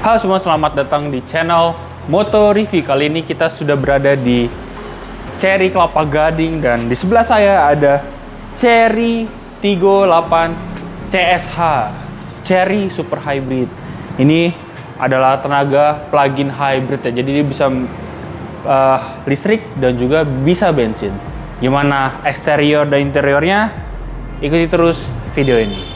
Halo semua, selamat datang di channel Moto Review. Kali ini kita sudah berada di Chery Kelapa Gading dan di sebelah saya ada Chery Tiggo 8 CSH Chery Super Hybrid. Ini adalah tenaga plug-in hybrid ya, jadi dia bisa listrik dan juga bisa bensin. Gimana eksterior dan interiornya? Ikuti terus video ini.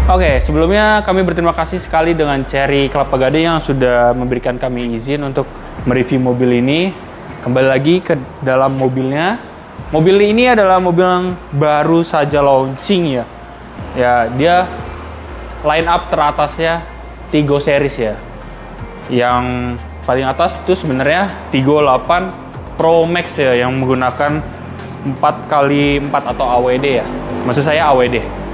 Oke, sebelumnya kami berterima kasih sekali dengan Chery Kelapa Gading yang sudah memberikan kami izin untuk mereview mobil ini. Kembali lagi ke dalam mobilnya. Mobil ini adalah mobil yang baru saja launching ya. Ya, dia line up teratasnya Tiggo series ya. Yang paling atas itu sebenarnya Tiggo 8 Pro Max ya, yang menggunakan 4x4 atau AWD ya. Maksud saya AWD.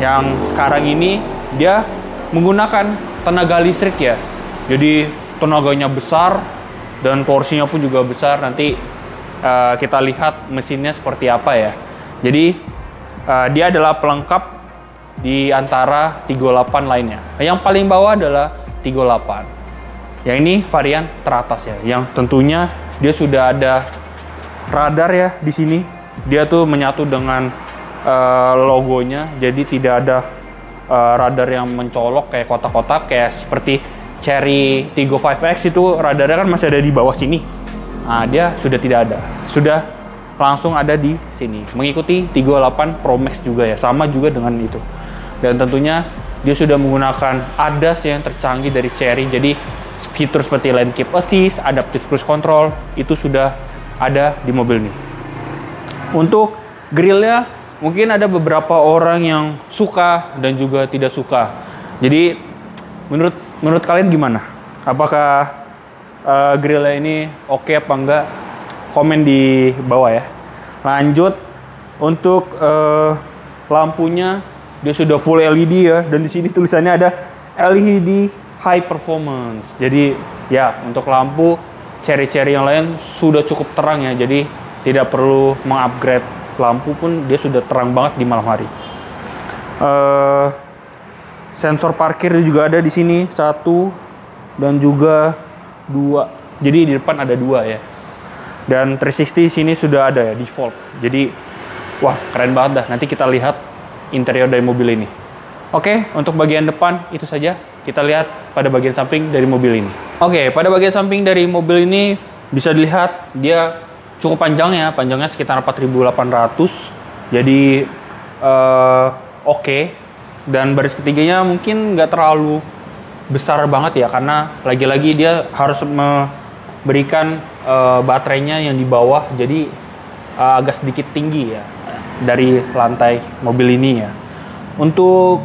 Yang sekarang ini dia menggunakan tenaga listrik ya, jadi tenaganya besar dan porsinya pun juga besar. Nanti kita lihat mesinnya seperti apa ya. Jadi dia adalah pelengkap di antara Tiggo 8 lainnya. Yang paling bawah adalah Tiggo 8. Yang ini varian teratas ya, yang tentunya dia sudah ada radar ya di sini. Dia tuh menyatu dengan logonya, jadi tidak ada radar yang mencolok kayak kotak-kotak kayak seperti Chery Tiggo 5X itu radarnya kan masih ada di bawah sini. Nah, dia sudah tidak ada, sudah langsung ada di sini, mengikuti Tiggo 8 Pro Max juga ya, sama juga dengan itu. Dan tentunya dia sudah menggunakan ADAS yang tercanggih dari Chery, jadi fitur seperti Lane Keep Assist, Adaptive Cruise Control itu sudah ada di mobil ini. Untuk grillnya mungkin ada beberapa orang yang suka dan juga tidak suka. Jadi menurut kalian gimana? Apakah grillnya ini oke apa enggak? Komen di bawah ya. Lanjut, untuk lampunya dia sudah full LED ya, dan di sini tulisannya ada LED High Performance. Jadi ya, untuk lampu Chery yang lain sudah cukup terang ya, jadi tidak perlu mengupgrade lampu pun dia sudah terang banget di malam hari. Sensor parkir juga ada di sini, 1 dan juga 2. Jadi di depan ada 2 ya. Dan 360 sini sudah ada ya, default. Jadi wah, keren banget dah. Nanti kita lihat interior dari mobil ini. Oke, untuk bagian depan itu saja. Kita lihat pada bagian samping dari mobil ini. Oke, pada bagian samping dari mobil ini bisa dilihat dia cukup panjangnya sekitar 4.800, jadi oke. Dan baris ketiganya mungkin nggak terlalu besar banget ya, karena lagi-lagi dia harus memberikan baterainya yang di bawah, jadi agak sedikit tinggi ya dari lantai mobil ini ya. Untuk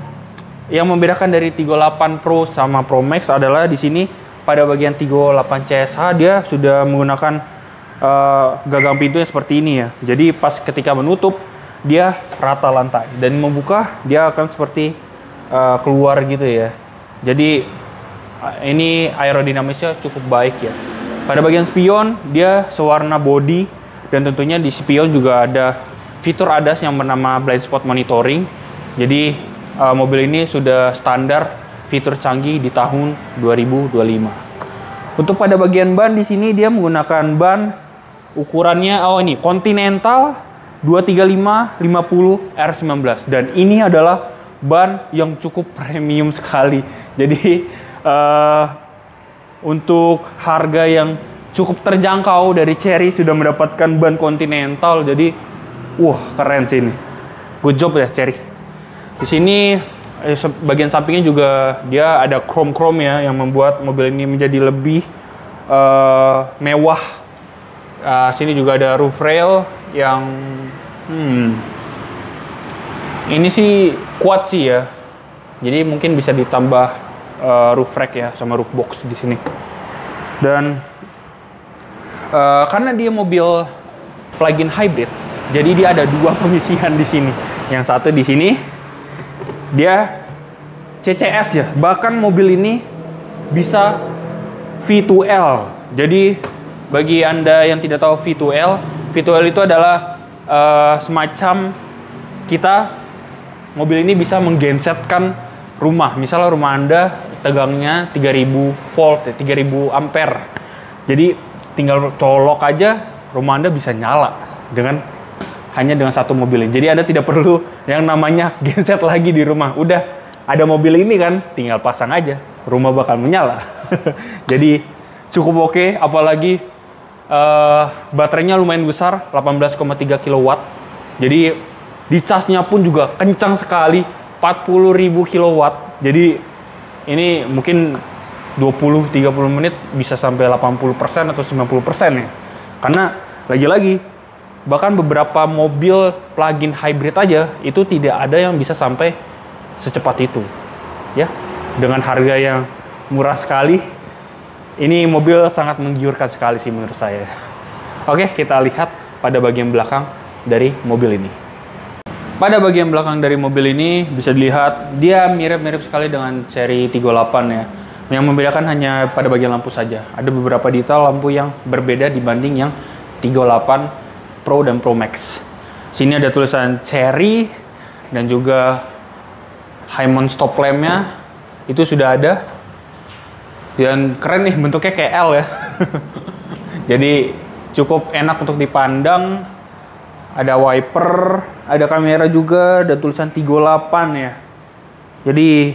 yang membedakan dari Tiggo 8 Pro sama Pro Max adalah di sini pada bagian Tiggo 8 CSH dia sudah menggunakan gagang pintunya seperti ini ya. Jadi pas ketika menutup dia rata lantai, dan membuka dia akan seperti keluar gitu ya. Jadi ini aerodinamisnya cukup baik ya. Pada bagian spion dia sewarna body, dan tentunya di spion juga ada fitur ADAS yang bernama blind spot monitoring. Jadi mobil ini sudah standar fitur canggih di tahun 2025. Untuk pada bagian ban di sini dia menggunakan ban ukurannya ini Continental 235/50 R19, dan ini adalah ban yang cukup premium sekali. Jadi untuk harga yang cukup terjangkau dari Chery sudah mendapatkan ban Continental, jadi wah, keren sih ini. Good job ya Chery. Di sini bagian sampingnya juga dia ada chrome ya, yang membuat mobil ini menjadi lebih mewah. Sini juga ada roof rail yang ini sih kuat sih ya. Jadi mungkin bisa ditambah roof rack ya sama roof box di sini. Dan karena dia mobil plug-in hybrid, jadi dia ada 2 pengisian di sini. Yang satu di sini dia CCS ya. Bahkan mobil ini bisa V2L. Jadi bagi Anda yang tidak tahu V2L itu adalah semacam kita mobil ini bisa menggensetkan rumah. Misalnya rumah Anda tegangnya 3000 volt, 3000 ampere. Jadi tinggal colok aja rumah Anda bisa nyala hanya dengan satu mobil ini. Jadi Anda tidak perlu yang namanya genset lagi di rumah. Udah ada mobil ini kan, tinggal pasang aja, rumah bakal menyala. Jadi cukup oke, apalagi baterainya lumayan besar, 18,3 kW. Jadi di casnya pun juga kencang sekali, 40.000 kW. Jadi ini mungkin 20-30 menit bisa sampai 80% atau 90% ya. Karena lagi-lagi bahkan beberapa mobil plug-in hybrid aja itu tidak ada yang bisa sampai secepat itu. Ya, dengan harga yang murah sekali, ini mobil sangat menggiurkan sekali sih menurut saya. Oke, kita lihat pada bagian belakang dari mobil ini. Pada bagian belakang dari mobil ini bisa dilihat dia mirip-mirip sekali dengan seri 38 ya. Yang membedakan hanya pada bagian lampu saja. Ada beberapa detail lampu yang berbeda dibanding yang 38 Pro dan Pro Max. Sini ada tulisan Cherry dan juga High-mount stop lamp-nya itu sudah ada. Dan keren nih, bentuknya kayak L ya. Jadi cukup enak untuk dipandang. Ada wiper, ada kamera juga, ada tulisan 38 ya. Jadi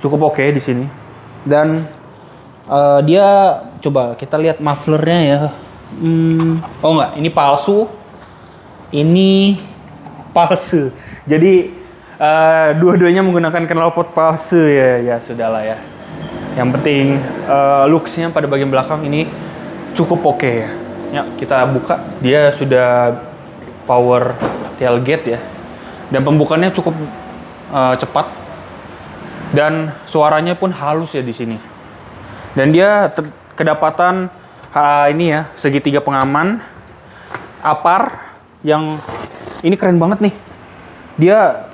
cukup oke di sini. Dan dia coba kita lihat mufflernya ya. Oh enggak, ini palsu. Ini palsu. Jadi dua-duanya menggunakan knalpot palsu ya. Ya sudahlah ya. Yang penting looks-nya pada bagian belakang ini cukup oke ya. Ya, kita buka, dia sudah power tailgate ya. Dan pembukaannya cukup cepat. Dan suaranya pun halus ya di sini. Dan dia kedapatan ini ya, segitiga pengaman APAR yang ini keren banget nih. Dia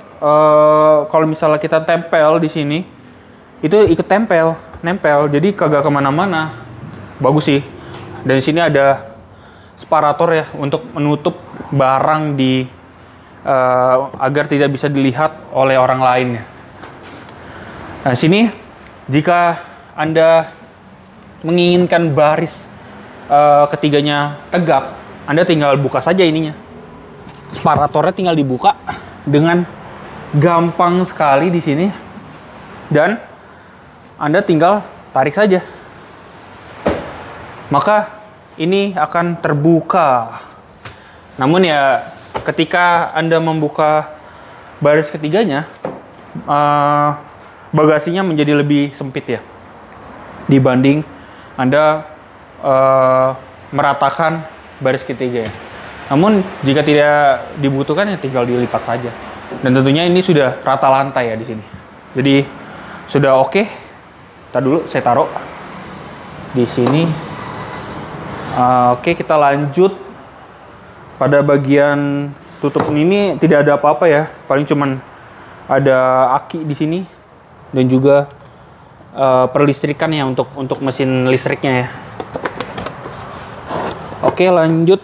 kalau misalnya kita tempel di sini itu ikut nempel. Jadi kagak kemana-mana. Bagus sih. Dan di sini ada separator ya untuk menutup barang di agar tidak bisa dilihat oleh orang lain ya. Nah, sini jika Anda menginginkan baris ketiganya tegak, Anda tinggal buka saja ininya. Separatornya tinggal dibuka dengan gampang sekali di sini. Dan Anda tinggal tarik saja. Maka ini akan terbuka. Namun ya ketika Anda membuka baris ketiganya, bagasinya menjadi lebih sempit ya. Dibanding Anda meratakan baris ketiga ya. Namun jika tidak dibutuhkan ya tinggal dilipat saja. Dan tentunya ini sudah rata lantai ya di sini. Jadi sudah oke. Ntar dulu saya taruh di sini. Oke, kita lanjut pada bagian tutup ini tidak ada apa-apa ya. Paling cuman ada aki di sini dan juga perlistrikan ya untuk mesin listriknya ya. Oke, lanjut.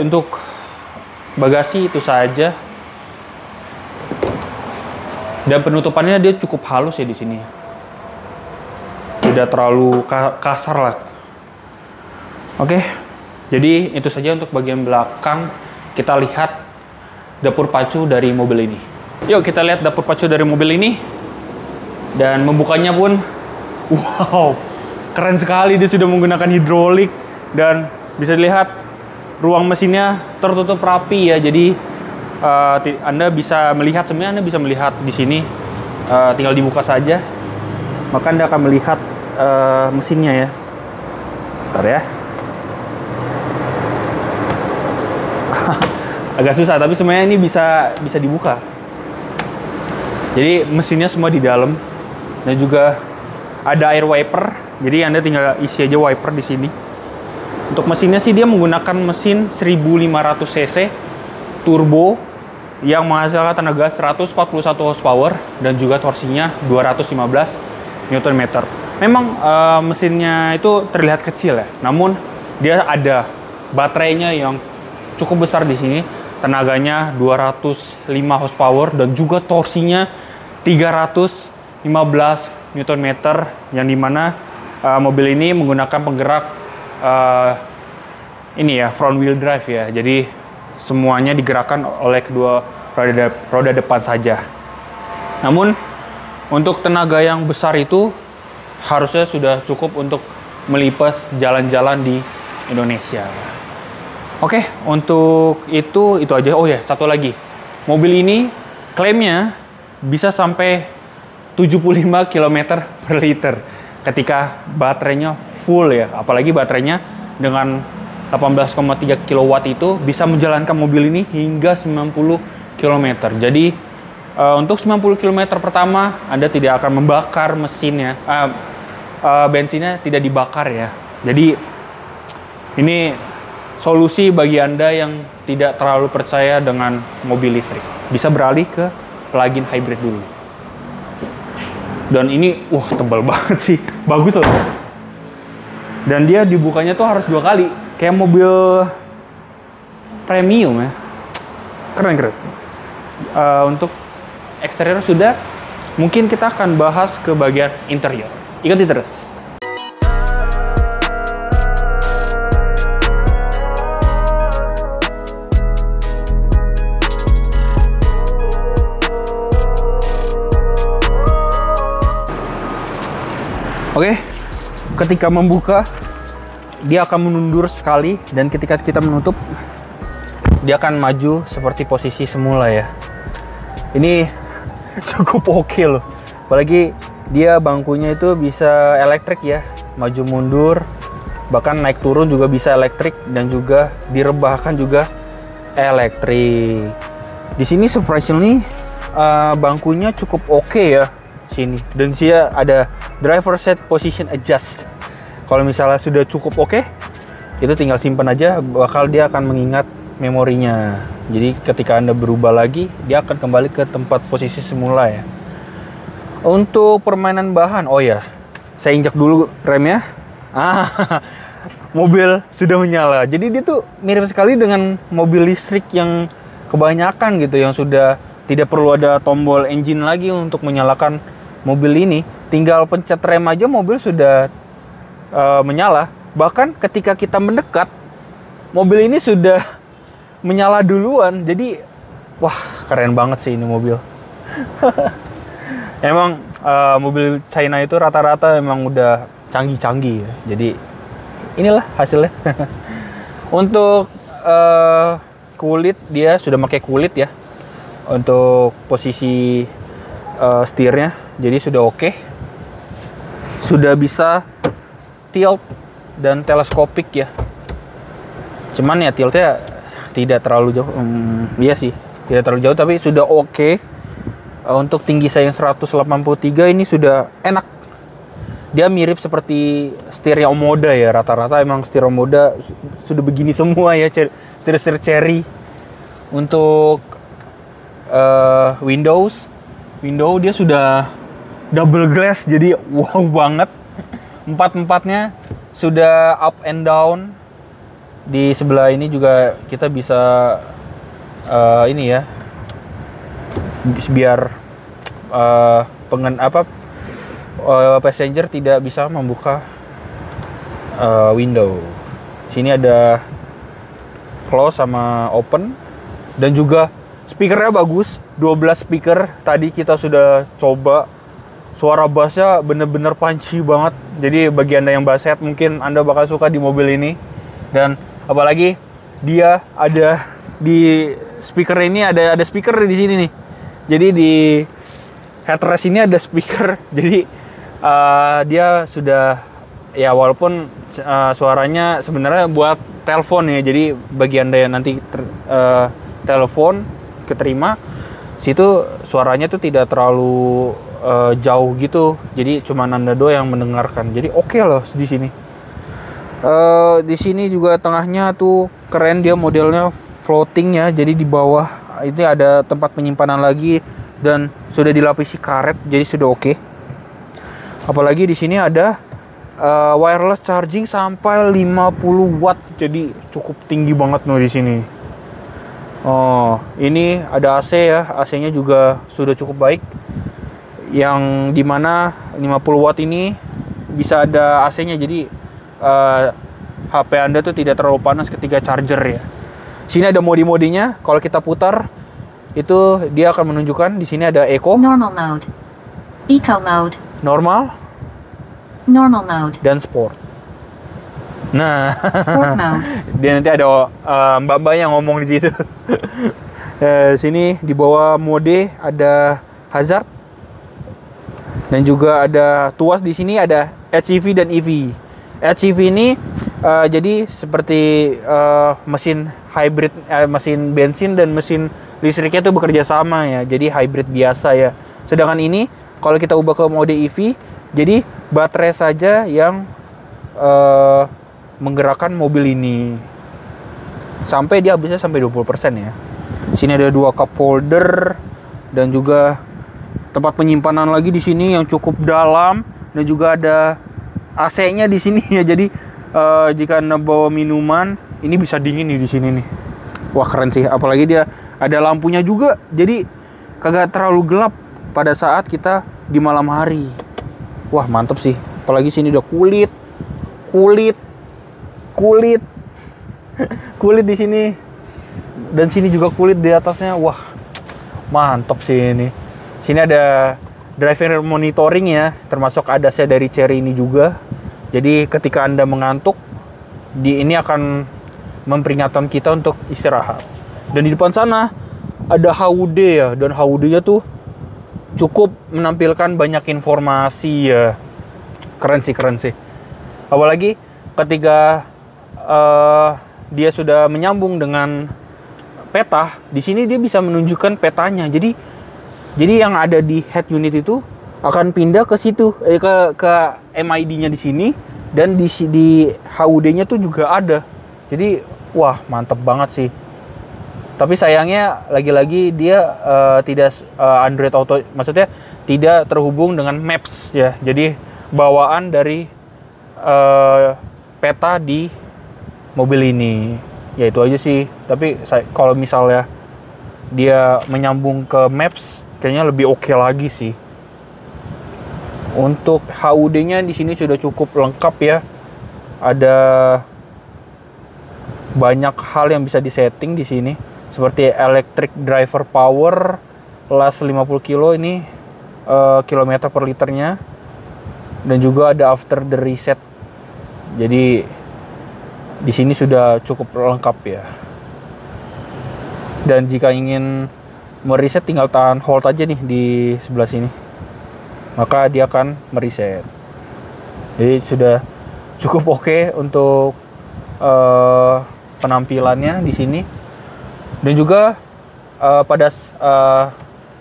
Untuk bagasi itu saja. Dan penutupannya dia cukup halus ya di sini. Tidak terlalu kasar lah. Oke, jadi itu saja untuk bagian belakang. Kita lihat dapur pacu dari mobil ini. Yuk kita lihat dapur pacu dari mobil ini. Dan membukanya pun, wow, keren sekali. Dia sudah menggunakan hidrolik dan bisa dilihat ruang mesinnya tertutup rapi ya. Jadi Anda bisa melihat, sebenarnya Anda bisa melihat di sini. Tinggal dibuka saja, maka Anda akan melihat mesinnya ya. Bentar ya. Agak susah, tapi sebenarnya ini bisa dibuka. Jadi mesinnya semua di dalam dan juga ada air wiper. Jadi Anda tinggal isi aja wiper di sini. Untuk mesinnya sih dia menggunakan mesin 1500 cc turbo yang menghasilkan tenaga 141 horsepower dan juga torsinya 215 Nm. Memang mesinnya itu terlihat kecil ya, namun dia ada baterainya yang cukup besar di sini. Tenaganya 205 horsepower dan juga torsinya 315 Nm, yang dimana mobil ini menggunakan penggerak ini ya, front wheel drive ya. Jadi semuanya digerakkan oleh kedua roda depan saja. Namun untuk tenaga yang besar itu harusnya sudah cukup untuk melipas jalan-jalan di Indonesia. Oke, untuk itu aja. Oh ya, satu lagi. Mobil ini klaimnya bisa sampai 75 km per liter ketika baterainya full ya. Apalagi baterainya dengan 18,3 kW itu bisa menjalankan mobil ini hingga 90 km. Jadi untuk 90 km pertama Anda tidak akan membakar mesinnya, bensinnya tidak dibakar ya. Jadi ini solusi bagi Anda yang tidak terlalu percaya dengan mobil listrik. Bisa beralih ke plug-in hybrid dulu. Dan ini, wah tebal banget sih. Bagus loh. Dan dia dibukanya tuh harus 2 kali. Kayak mobil premium ya. Keren. Untuk eksterior sudah. Mungkin kita akan bahas ke bagian interior. Ikuti terus. Oke, ketika membuka dia akan menundur sekali, dan ketika kita menutup dia akan maju seperti posisi semula ya. Ini cukup oke loh, apalagi dia bangkunya itu bisa elektrik ya, maju mundur, bahkan naik turun juga bisa elektrik, dan juga direbahkan juga elektrik. Di sini surprisingly bangkunya cukup oke ya sini, dan dia ada driver set position adjust. Kalau misalnya sudah cukup oke, itu tinggal simpan aja, bakal dia akan mengingat memorinya. Jadi ketika Anda berubah lagi, dia akan kembali ke tempat posisi semula ya. Untuk permainan bahan, oh ya, saya injak dulu remnya. Mobil sudah menyala. Jadi dia tuh mirip sekali dengan mobil listrik yang kebanyakan gitu, yang sudah tidak perlu ada tombol engine lagi untuk menyalakan mobil ini. Tinggal pencet rem aja mobil sudah menyala. Bahkan ketika kita mendekat, mobil ini sudah menyala duluan. Jadi wah, keren banget sih ini mobil. Emang mobil China itu rata-rata emang udah canggih-canggih ya. Jadi inilah hasilnya. Untuk kulit, dia sudah pakai kulit ya untuk posisi setirnya. Jadi sudah oke. Sudah bisa tilt dan teleskopik ya. Cuman ya tiltnya tidak terlalu jauh. Iya sih, tidak terlalu jauh, tapi sudah oke. Untuk tinggi saya yang 183 ini sudah enak. Dia mirip seperti setirnya Omoda ya. Rata-rata emang setir Omoda sudah begini semua ya, setir-setir Cherry. Untuk window dia sudah double glass, jadi wow banget. Empat-empatnya sudah up and down. Di sebelah ini juga kita bisa ini ya, biar passenger tidak bisa membuka window. Sini ada close sama open, dan juga speakernya bagus, 12 speaker. Tadi kita sudah coba, suara bassnya bener-bener punchy banget. Jadi bagi Anda yang basshead, mungkin Anda bakal suka di mobil ini. Dan apalagi dia ada di speaker ini, ada speaker di sini nih. Jadi di headrest ini ada speaker. Jadi dia sudah ya, walaupun suaranya sebenarnya buat telepon ya. Jadi bagi Anda yang nanti telepon keterima, situ suaranya tuh tidak terlalu jauh gitu. Jadi cuma Anda doang yang mendengarkan. Jadi oke loh di sini. Di sini juga tengahnya tuh keren, dia modelnya floating ya. Jadi di bawah Ini ada tempat penyimpanan lagi dan sudah dilapisi karet, jadi sudah oke. Apalagi di sini ada wireless charging sampai 50 watt, jadi cukup tinggi banget di sini. Oh, ini ada AC ya, AC-nya juga sudah cukup baik. Yang dimana 50 watt ini bisa ada AC-nya, jadi HP Anda tuh tidak terlalu panas ketika charger ya. Sini ada mode-modenya. Kalau kita putar itu dia akan menunjukkan di sini ada Eco, Normal mode, Eco mode, normal, Normal mode, dan Sport. Nah, Sport mode, dia nanti ada mbak-mbak yang ngomong di situ. Sini di bawah mode ada hazard dan juga ada tuas. Di sini ada HEV dan EV. HEV ini jadi seperti mesin hybrid, mesin bensin dan mesin listriknya itu bekerja sama ya. Jadi hybrid biasa ya. Sedangkan ini kalau kita ubah ke mode EV, jadi baterai saja yang menggerakkan mobil ini. Sampai dia habisnya sampai 20% ya. Sini ada 2 cup holder dan juga tempat penyimpanan lagi di sini yang cukup dalam, dan juga ada AC-nya di sini ya. Jadi jika Anda bawa minuman, ini bisa dingin nih di sini nih. Wah, keren sih. Apalagi dia ada lampunya juga. Jadi kagak terlalu gelap pada saat kita di malam hari. Wah, mantep sih. Apalagi sini udah kulit di sini. Dan sini juga kulit di atasnya. Wah, mantap sih ini. Sini ada driver monitoring ya, termasuk ADAS-nya dari Chery ini juga. Jadi ketika Anda mengantuk, ini akan memperingatkan kita untuk istirahat. Dan di depan sana ada HUD ya, dan HUD-nya tuh cukup menampilkan banyak informasi ya. Keren sih. Apalagi ketika dia sudah menyambung dengan peta, di sini dia bisa menunjukkan petanya. Jadi yang ada di head unit itu akan pindah ke situ, ke MID-nya di sini, dan di HUD-nya tuh juga ada. Jadi wah, mantep banget sih. Tapi sayangnya lagi-lagi dia tidak Android Auto, maksudnya tidak terhubung dengan Maps ya. Jadi bawaan dari peta di mobil ini. Ya itu aja sih. Tapi kalau misalnya dia menyambung ke Maps, kayaknya lebih oke lagi sih. Untuk HUD-nya di sini sudah cukup lengkap ya. Ada banyak hal yang bisa disetting di sini, seperti electric driver power, last 50 kilo ini kilometer per liternya, dan juga ada after the reset. Jadi di sini sudah cukup lengkap ya. Dan jika ingin mereset, tinggal tahan hold aja nih di sebelah sini, maka dia akan mereset. Jadi sudah cukup oke untuk penampilannya di sini. Dan juga pada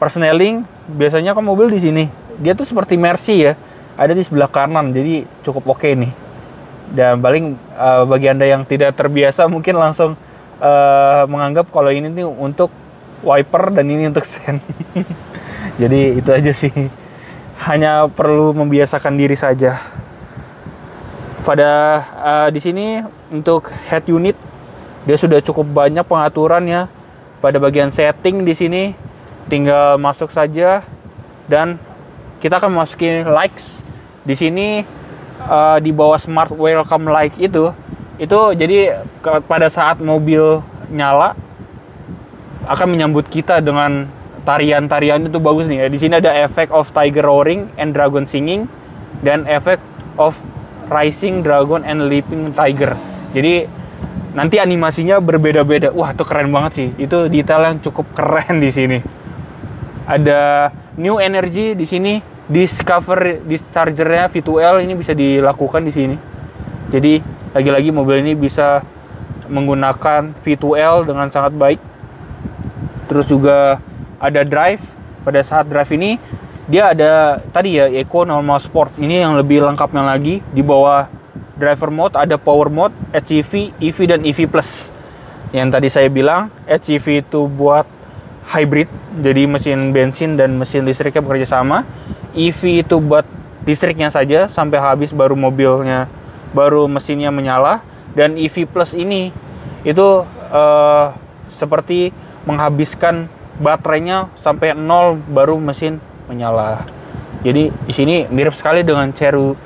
persneling, biasanya kan mobil di sini dia tuh seperti Mercy ya, ada di sebelah kanan. Jadi cukup oke nih. Dan paling bagi Anda yang tidak terbiasa mungkin langsung menganggap kalau ini nih untuk wiper dan ini untuk sen. Jadi itu aja sih. Hanya perlu membiasakan diri saja. Pada di sini untuk head unit dia sudah cukup banyak pengaturannya. Pada bagian setting di sini tinggal masuk saja, dan kita akan masukin lights di sini. Di bawah smart welcome light itu jadi pada saat mobil nyala akan menyambut kita dengan tarian-tarian itu bagus nih ya. Di sini ada effect of tiger roaring and dragon singing, dan effect of rising dragon and leaping tiger. Jadi nanti animasinya berbeda-beda. Wah, itu keren banget sih. Itu detail yang cukup keren di sini. Ada new energy di sini. Discover dischargernya V2L ini bisa dilakukan di sini. Jadi lagi-lagi mobil ini bisa menggunakan V2L dengan sangat baik. Terus juga ada drive. Pada saat drive ini dia ada tadi ya Eco, Normal, Sport. Ini yang lebih lengkapnya lagi. Di bawah driver mode ada power mode, HEV, EV, dan EV Plus. Yang tadi saya bilang HEV itu buat hybrid, jadi mesin bensin dan mesin listriknya bekerja sama. EV itu buat listriknya saja sampai habis baru mesinnya menyala. Dan EV Plus ini itu seperti menghabiskan baterainya sampai 0 baru mesin menyala. Jadi di sini mirip sekali dengan Chery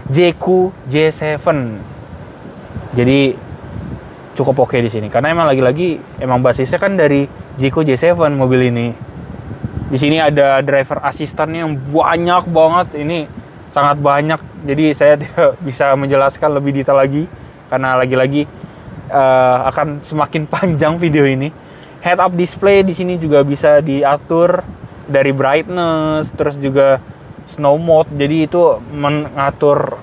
Jeku J7. Jadi cukup oke di sini karena emang basisnya kan dari Jeku J7 mobil ini. Di sini ada driver asistannya yang banyak banget, ini sangat banyak. Jadi saya tidak bisa menjelaskan lebih detail lagi karena akan semakin panjang video ini. Head up display di sini juga bisa diatur dari brightness, terus juga snow mode. Jadi itu mengatur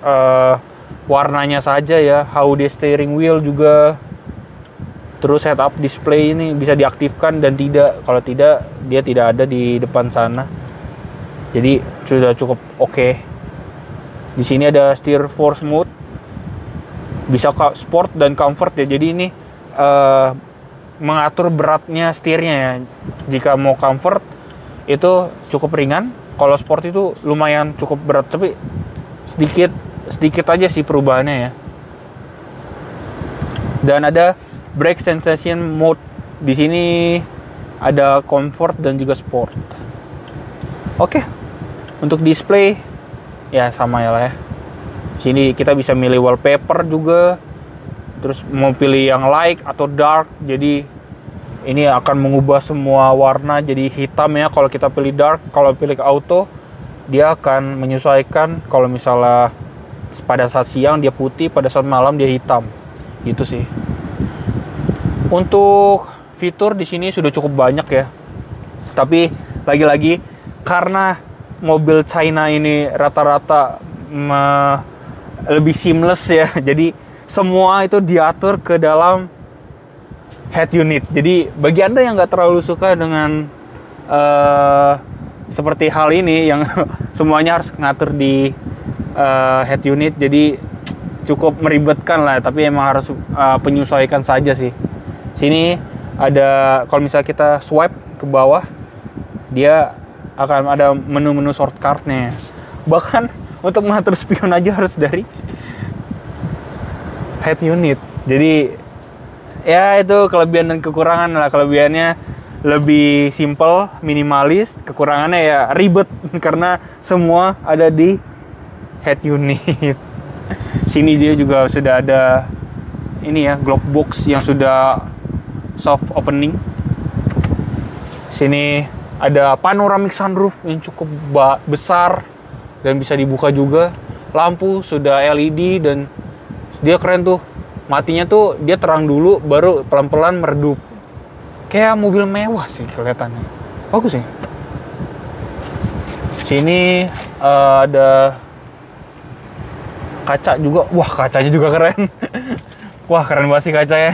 warnanya saja ya. HUD steering wheel juga. Terus head up display ini bisa diaktifkan dan tidak. Kalau tidak, dia tidak ada di depan sana. Jadi sudah cukup oke. Di sini ada steer force mode. Bisa sport dan comfort ya. Jadi ini mengatur beratnya setirnya ya. Jika mau comfort itu cukup ringan. Kalau sport itu lumayan cukup berat, tapi sedikit aja sih perubahannya ya. Dan ada brake sensation mode. Di sini ada comfort dan juga sport. Oke. Untuk display ya sama ya lah ya. Sini kita bisa milih wallpaper juga. Terus mau pilih yang light atau dark. Jadi ini akan mengubah semua warna jadi hitam ya kalau kita pilih dark. Kalau pilih auto dia akan menyesuaikan. Kalau misalnya pada saat siang dia putih, pada saat malam dia hitam. Gitu sih. Untuk fitur di sini sudah cukup banyak ya. Tapi lagi-lagi karena mobil China ini rata-rata lebih seamless ya. Jadi semua itu diatur ke dalam head unit. Jadi bagi Anda yang nggak terlalu suka dengan seperti hal ini yang semuanya harus ngatur di head unit, jadi cukup meribetkan lah. Tapi emang harus penyesuaikan saja sih. Sini ada, kalau misalnya kita swipe ke bawah, dia akan ada menu-menu shortcut-nya. Bahkan untuk mengatur spion aja harus dari head unit. Jadi ya itu kelebihan dan kekurangan lah. Kelebihannya lebih simple, minimalis. Kekurangannya ya ribet karena semua ada di head unit. Sini dia juga sudah ada ini ya, glove box yang sudah soft opening. Sini ada panoramic sunroof yang cukup besar dan bisa dibuka juga. Lampu sudah LED dan dia keren tuh. Matinya tuh dia terang dulu baru pelan-pelan meredup. Kayak mobil mewah sih kelihatannya. Bagus sih. Sini ada kaca juga. Wah, kacanya juga keren. Wah, keren banget sih kacanya.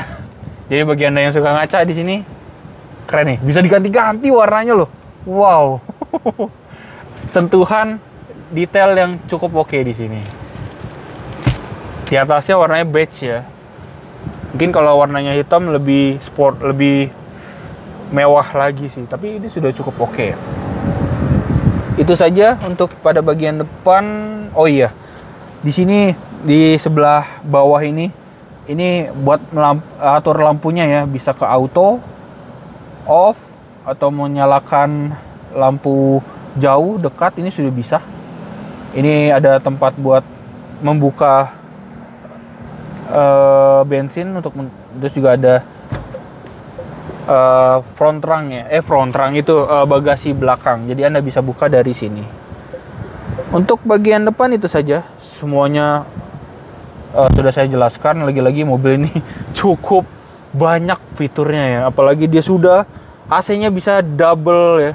Jadi bagi Anda yang suka ngaca di sini keren nih. Bisa diganti-ganti warnanya loh. Wow. Sentuhan detail yang cukup oke di sini. Di atasnya warnanya beige ya. Mungkin kalau warnanya hitam lebih sport, lebih mewah lagi sih. Tapi ini sudah cukup oke. Itu saja untuk pada bagian depan. Oh iya, di sini di sebelah bawah ini buat atur lampunya ya. Bisa ke auto, off, atau menyalakan lampu jauh, dekat. Ini sudah bisa. Ini ada tempat buat membuka bensin terus juga ada front trunk ya. Front trunk itu bagasi belakang. Jadi Anda bisa buka dari sini. Untuk bagian depan itu saja. Semuanya sudah saya jelaskan. Lagi-lagi mobil ini cukup banyak fiturnya ya. Apalagi dia sudah AC-nya bisa double ya.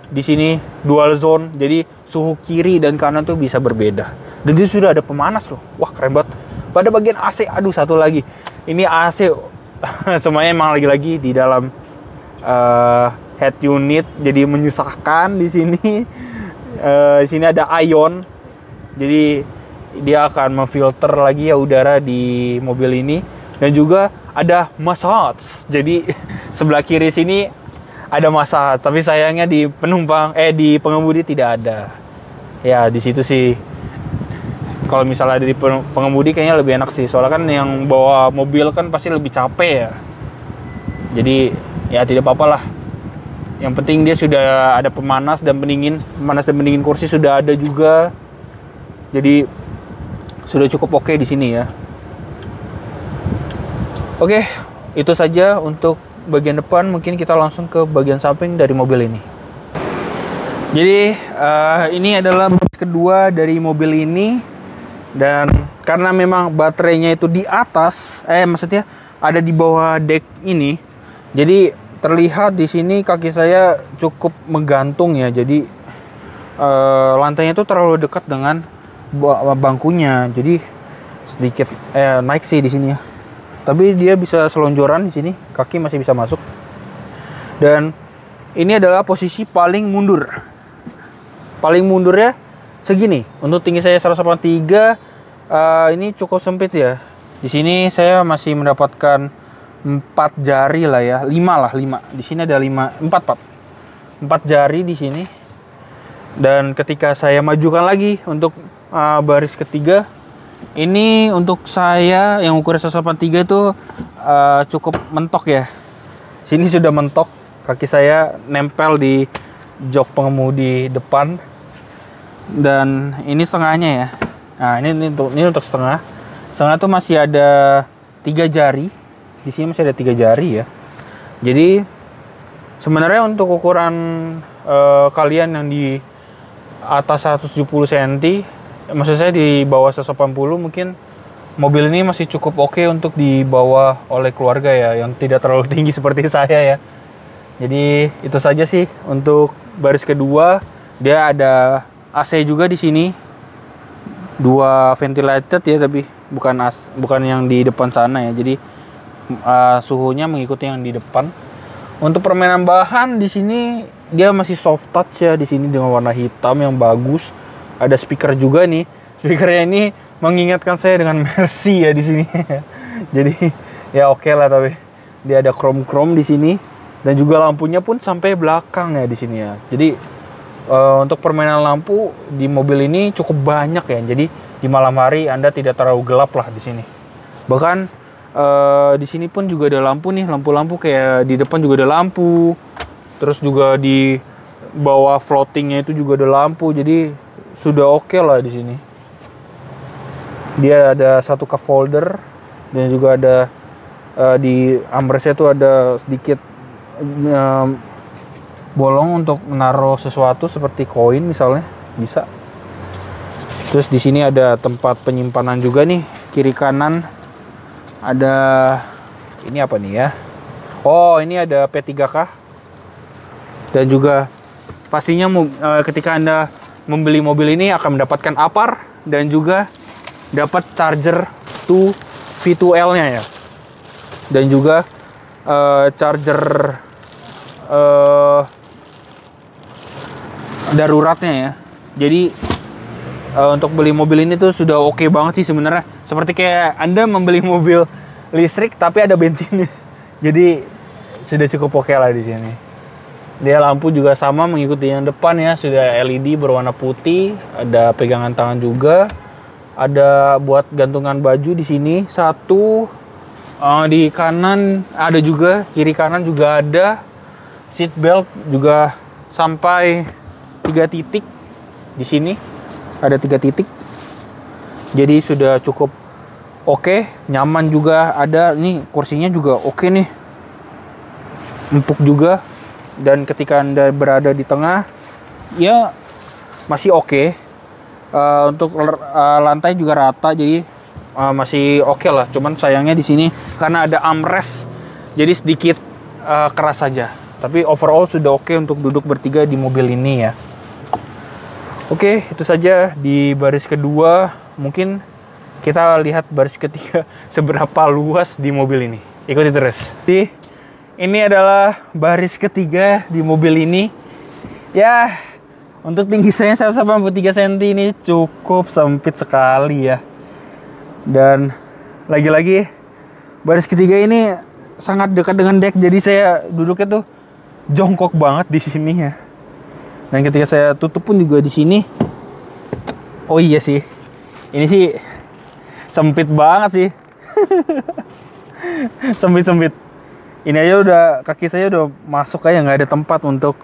Di sini dual zone. Jadi suhu kiri dan kanan tuh bisa berbeda. Dan dia sudah ada pemanas loh. Wah, keren banget. Pada bagian AC, aduh satu lagi. Ini AC semuanya emang lagi-lagi di dalam head unit, jadi menyusahkan di sini. Di sini ada ion, jadi dia akan memfilter lagi ya udara di mobil ini. Dan juga ada massage, jadi sebelah kiri sini ada masalah, tapi sayangnya di di pengemudi tidak ada. Ya di situ sih. Kalau misalnya dari pengemudi kayaknya lebih enak sih. Soalnya kan yang bawa mobil kan pasti lebih capek ya. Jadi ya tidak apa-apa lah. Yang penting dia sudah ada pemanas dan pendingin kursi sudah ada juga. Jadi sudah cukup oke di sini ya. Oke, itu saja untuk bagian depan. Mungkin kita langsung ke bagian samping dari mobil ini. Jadi ini adalah baris kedua dari mobil ini, dan karena memang baterainya itu di atas, maksudnya ada di bawah deck ini, jadi terlihat di sini kaki saya cukup menggantung ya. Jadi lantainya itu terlalu dekat dengan bangkunya, jadi sedikit naik sih di sini ya. Tapi dia bisa selonjoran di sini, kaki masih bisa masuk. Dan ini adalah posisi paling mundur. Paling mundurnya segini. Untuk tinggi saya 183, ini cukup sempit ya. Di sini saya masih mendapatkan 4 jari lah ya, 5 lah, 5. Di sini ada 4 jari di sini. Dan ketika saya majukan lagi untuk baris ketiga, ini untuk saya yang ukuran 183 itu cukup mentok ya. Sini sudah mentok, kaki saya nempel di jok pengemudi depan. Dan ini setengahnya ya. Nah, ini untuk setengah. Setengah tuh masih ada 3 jari. Di sini masih ada 3 jari ya. Jadi sebenarnya untuk ukuran kalian yang di atas 170 cm, maksud saya di bawah 180, mungkin mobil ini masih cukup oke untuk dibawa oleh keluarga ya, yang tidak terlalu tinggi seperti saya ya. Jadi itu saja sih untuk baris kedua. Dia ada AC juga di sini, 2 ventilated ya, tapi bukan yang di depan sana ya. Jadi suhunya mengikuti yang di depan. Untuk permainan bahan di sini dia masih soft touch ya, di sini dengan warna hitam yang bagus. Ada speaker juga nih. Speakernya ini mengingatkan saya dengan Mercy ya di sini. Jadi ya oke lah, tapi dia ada chrome di sini, dan juga lampunya pun sampai belakang ya di sini ya. Jadi untuk permainan lampu di mobil ini cukup banyak ya. Jadi di malam hari Anda tidak terlalu gelap lah di sini. Bahkan di sini pun juga ada lampu nih, lampu-lampu kayak di depan juga ada lampu. Terus juga di bawah floatingnya itu juga ada lampu. Jadi sudah oke lah di sini. Dia ada satu cup holder, dan juga ada di armrestnya tuh ada sedikit bolong untuk menaruh sesuatu seperti koin misalnya, bisa. Terus di sini ada tempat penyimpanan juga nih, kiri kanan ada ini apa nih ya? Oh, ini ada P3K. Dan juga pastinya ketika Anda membeli mobil ini akan mendapatkan APAR dan juga dapat charger V2L-nya ya. Dan juga charger daruratnya ya. Jadi untuk beli mobil ini tuh sudah oke banget sih sebenarnya. Seperti kayak Anda membeli mobil listrik tapi ada bensinnya. Jadi sudah cukup oke lah di sini. Dia lampu juga sama mengikuti yang depan ya, sudah LED berwarna putih, ada pegangan tangan juga, ada buat gantungan baju di sini satu, di kanan ada juga, kiri kanan juga ada, seat belt juga sampai 3 titik di sini, ada 3 titik, jadi sudah cukup oke, nyaman juga ada, nih kursinya juga oke nih, empuk juga. Dan ketika Anda berada di tengah, ya masih oke. Untuk lantai juga rata, jadi masih oke lah. Cuman sayangnya di sini karena ada armrest, jadi sedikit keras saja. Tapi overall sudah oke untuk duduk bertiga di mobil ini ya. Oke, itu saja di baris kedua. Mungkin kita lihat baris ketiga seberapa luas di mobil ini. Ikuti terus. Ini adalah baris ketiga di mobil ini. Ya, untuk tinggi saya 183 cm ini cukup sempit sekali ya. Dan lagi-lagi baris ketiga ini sangat dekat dengan deck. Jadi saya duduknya tuh jongkok banget di sini ya. Dan ketika saya tutup pun juga di sini. Oh iya sih. Ini sih sempit banget sih. Sempit-sempit. Ini aja udah, kaki saya udah masuk kayak nggak ada tempat untuk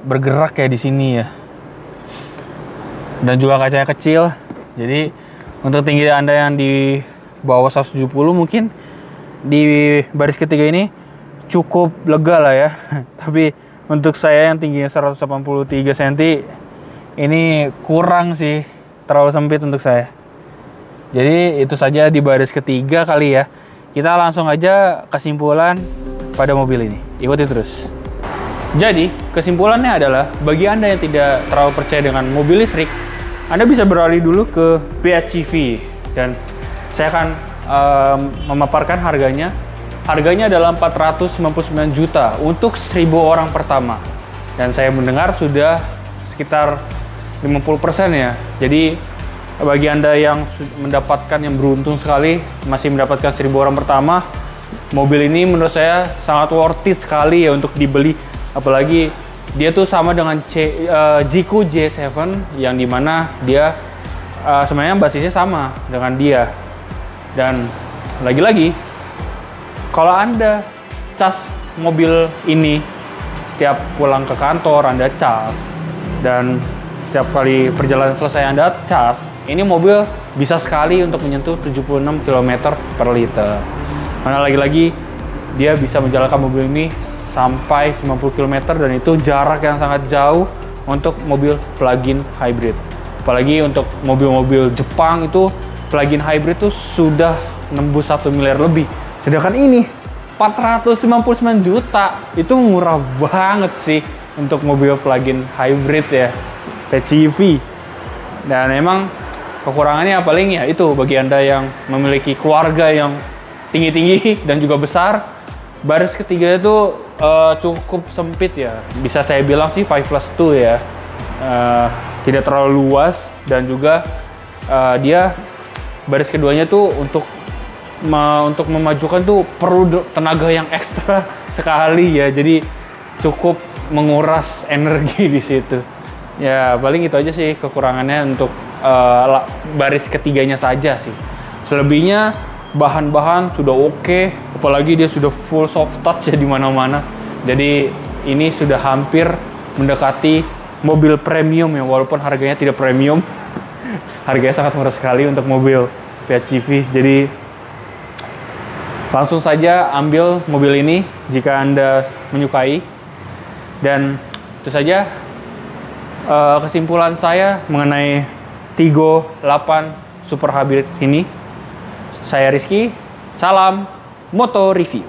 bergerak kayak di sini ya. Dan juga kacanya kecil. Jadi untuk tinggi Anda yang di bawah 170 mungkin di baris ketiga ini cukup lega lah ya. Tapi untuk saya yang tingginya 183 cm ini kurang sih, terlalu sempit untuk saya. Jadi itu saja di baris ketiga kali ya. Kita langsung aja kesimpulan pada mobil ini. Ikuti terus. Jadi kesimpulannya adalah bagi Anda yang tidak terlalu percaya dengan mobil listrik, Anda bisa beralih dulu ke PHEV dan saya akan memaparkan harganya. Harganya adalah 499 juta untuk 1000 orang pertama. Dan saya mendengar sudah sekitar 50% ya. Jadi bagi Anda yang mendapatkan, yang beruntung sekali masih mendapatkan 1000 orang pertama, mobil ini menurut saya sangat worth it sekali ya untuk dibeli. Apalagi dia tuh sama dengan Zeekr J7 yang dimana dia sebenarnya basisnya sama dengan dia. Dan lagi-lagi kalau Anda cas mobil ini setiap pulang ke kantor Anda cas, dan setiap kali perjalanan selesai Anda cas, ini mobil bisa sekali untuk menyentuh 76 km per liter. Karena lagi-lagi dia bisa menjalankan mobil ini sampai 90 km dan itu jarak yang sangat jauh untuk mobil plug-in hybrid. Apalagi untuk mobil-mobil Jepang itu plug-in hybrid itu sudah nembus 1 miliar lebih. Sedangkan ini 499 juta, itu murah banget sih untuk mobil plug-in hybrid ya, PHEV. Dan emang kekurangannya paling ya itu bagi Anda yang memiliki keluarga yang tinggi-tinggi dan juga besar, baris ketiga itu cukup sempit ya. Bisa saya bilang sih 5+2 ya, tidak terlalu luas dan juga dia baris keduanya tuh untuk memajukan tuh perlu tenaga yang ekstra sekali ya, jadi cukup menguras energi di situ. Ya paling itu aja sih kekurangannya untuk baris ketiganya saja sih. Selebihnya bahan-bahan sudah oke, apalagi dia sudah full soft touch ya di mana-mana. Jadi ini sudah hampir mendekati mobil premium ya, walaupun harganya tidak premium. Harganya sangat murah sekali untuk mobil PHEV. Jadi langsung saja ambil mobil ini jika Anda menyukai. Dan itu saja kesimpulan saya mengenai Tigo 8 Super Hybrid ini. Saya Rizky, salam Moto Review.